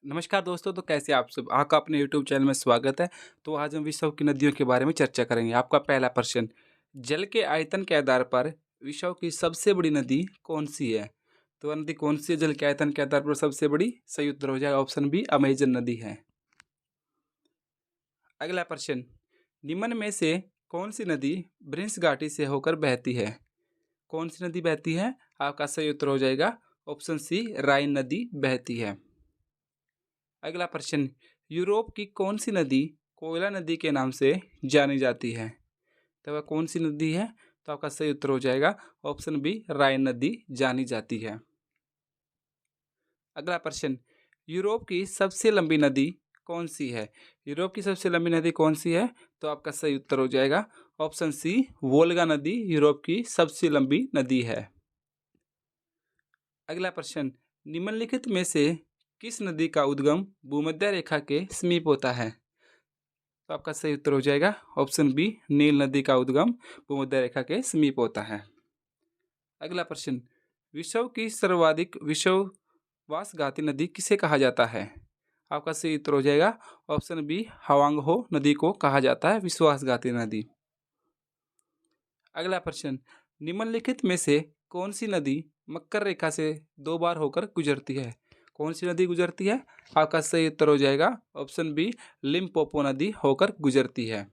नमस्कार दोस्तों, तो कैसे आप सब? आपका अपने यूट्यूब चैनल में स्वागत है। तो आज हम विश्व की नदियों के बारे में चर्चा करेंगे। आपका पहला प्रश्न, जल के आयतन के आधार पर विश्व की सबसे बड़ी नदी कौन-सी है? तो वह नदी कौन-सी है जल के आयतन के आधार पर सबसे बड़ी? सही उत्तर हो जाएगा ऑप्शन बी, अमेज़न नदी है। अगला प्रश्न, निम्न में से कौन-सी नदी ब्रिंस घाटी से होकर बहती है? कौन-सी नदी बहती है? आपका सही उत्तर हो जाएगा ऑप्शन सी, राइन नदी बहती है। अगला प्रश्न, यूरोप की कौन सी नदी कोयला नदी के नाम से जानी जाती है? तो वह कौन सी नदी है? तो आपका सही उत्तर हो जाएगा ऑप्शन बी, राइन नदी जानी जाती है। अगला प्रश्न, यूरोप की सबसे लंबी नदी कौन सी है? यूरोप की सबसे लंबी नदी कौन सी है? तो आपका सही उत्तर हो जाएगा ऑप्शन सी, वोल्गा नदी यूरोप की सबसे लंबी नदी है। अगला प्रश्न, निम्नलिखित में से किस नदी का उद्गम भूमध्य रेखा के समीप होता है? तो आपका सही उत्तर हो जाएगा ऑप्शन बी, नील नदी का उद्गम भूमध्य रेखा के समीप होता है। अगला प्रश्न, विश्व की सर्वाधिक विश्वासघाती नदी किसे कहा जाता है? आपका सही उत्तर हो जाएगा ऑप्शन बी, हवांगहो नदी को कहा जाता है विश्वासघाती नदी। अगला प्रश्न, निम्नलिखित में से कौन सी नदी मकर रेखा से 2 बार होकर गुजरती है? कौन सी नदी गुजरती है? आपका सही उत्तर हो जाएगा ऑप्शन बी, लिम्पोपो नदी होकर गुजरती है।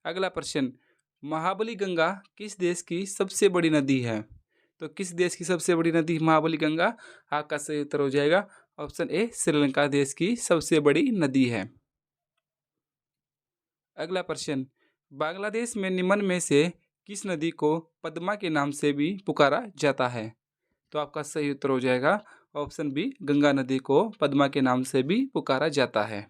अगला प्रश्न, महाबली गंगा किस देश की सबसे बड़ी नदी है? तो किस देश की सबसे बड़ी नदी महाबली गंगा? आपका सही उत्तर हो जाएगा ऑप्शन ए, श्रीलंका देश की सबसे बड़ी नदी है। अगला प्रश्न, बांग्लादेश में निम्न में से किस नदी को पद्मा के नाम से भी पुकारा जाता है? तो आपका सही उत्तर हो जाएगा ऑप्शन बी, गंगा नदी को पद्मा के नाम से भी पुकारा जाता है।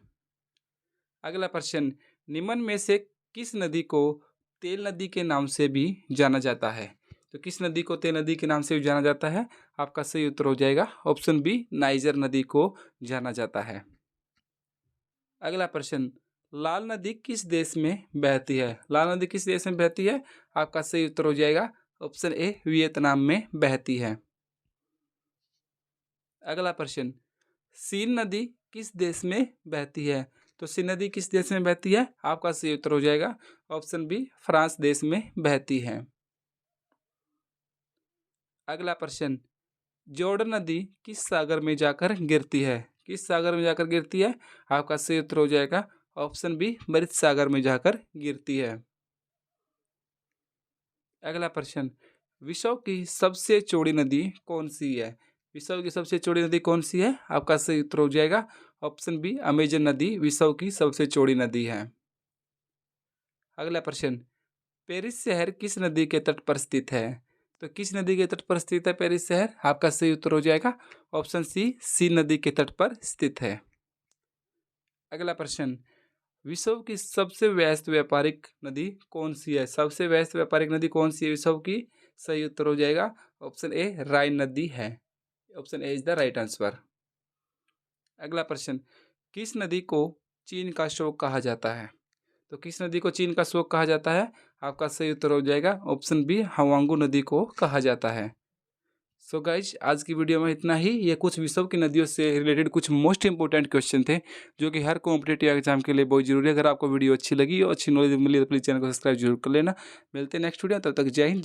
अगला प्रश्न, निम्न में से किस नदी को तेल नदी के नाम से भी जाना जाता है? तो किस नदी को तेल नदी के नाम से भी जाना जाता है? आपका सही उत्तर हो जाएगा ऑप्शन बी, नाइजर नदी को जाना जाता है। अगला प्रश्न, लाल नदी किस देश में बहती है? लाल नदी किस देश में बहती है? आपका सही उत्तर हो जाएगा ऑप्शन ए, वियतनाम में बहती है। अगला प्रश्न, सीन नदी किस देश में बहती है? तो सीन नदी किस देश में बहती है? आपका सही उत्तर हो जाएगा ऑप्शन बी, फ्रांस देश में बहती है। अगला प्रश्न, जॉर्डन नदी किस सागर में जाकर गिरती है? किस सागर में जाकर गिरती है? आपका सही उत्तर हो जाएगा ऑप्शन बी, मृत सागर में जाकर गिरती है। अगला प्रश्न, विश्व की सबसे चौड़ी नदी कौन सी है? विश्व की सबसे चौड़ी नदी कौन सी है? आपका सही उत्तर हो जाएगा ऑप्शन बी, अमेजन नदी विश्व की सबसे चौड़ी नदी है। अगला प्रश्न, पेरिस शहर किस नदी के तट पर स्थित है? तो किस नदी के तट पर स्थित है पेरिस शहर? आपका सही उत्तर हो जाएगा ऑप्शन सी, सीन नदी के तट पर स्थित है। अगला प्रश्न, विश्व की सबसे व्यस्त व्यापारिक नदी कौन सी है? सबसे व्यस्त व्यापारिक नदी कौन सी है विश्व की? सही उत्तर हो जाएगा ऑप्शन ए, राइन नदी है। Option A is the right answer. अगला प्रश्न, किस नदी को चीन का शोक कहा जाता है? तो किस नदी को चीन का शोक कहा जाता है? आपका सही उत्तर हो जाएगा ऑप्शन बी, हवांगू नदी को कहा जाता है। सो गाइज, आज की वीडियो में इतना ही। ये कुछ विश्व की नदियों से रिलेटेड कुछ मोस्ट इंपॉर्टेंट क्वेश्चन थे जो कि हर कॉम्पिटेटिव एग्जाम के लिए बहुत जरूरी है। अगर आपको वीडियो अच्छी लगी और अच्छी नॉलेज मिली तो प्लीज़ चैनल को सब्सक्राइब जरूर कर लेना। मिलते हैं नेक्स्ट वीडियो, तब तक जय हिंद।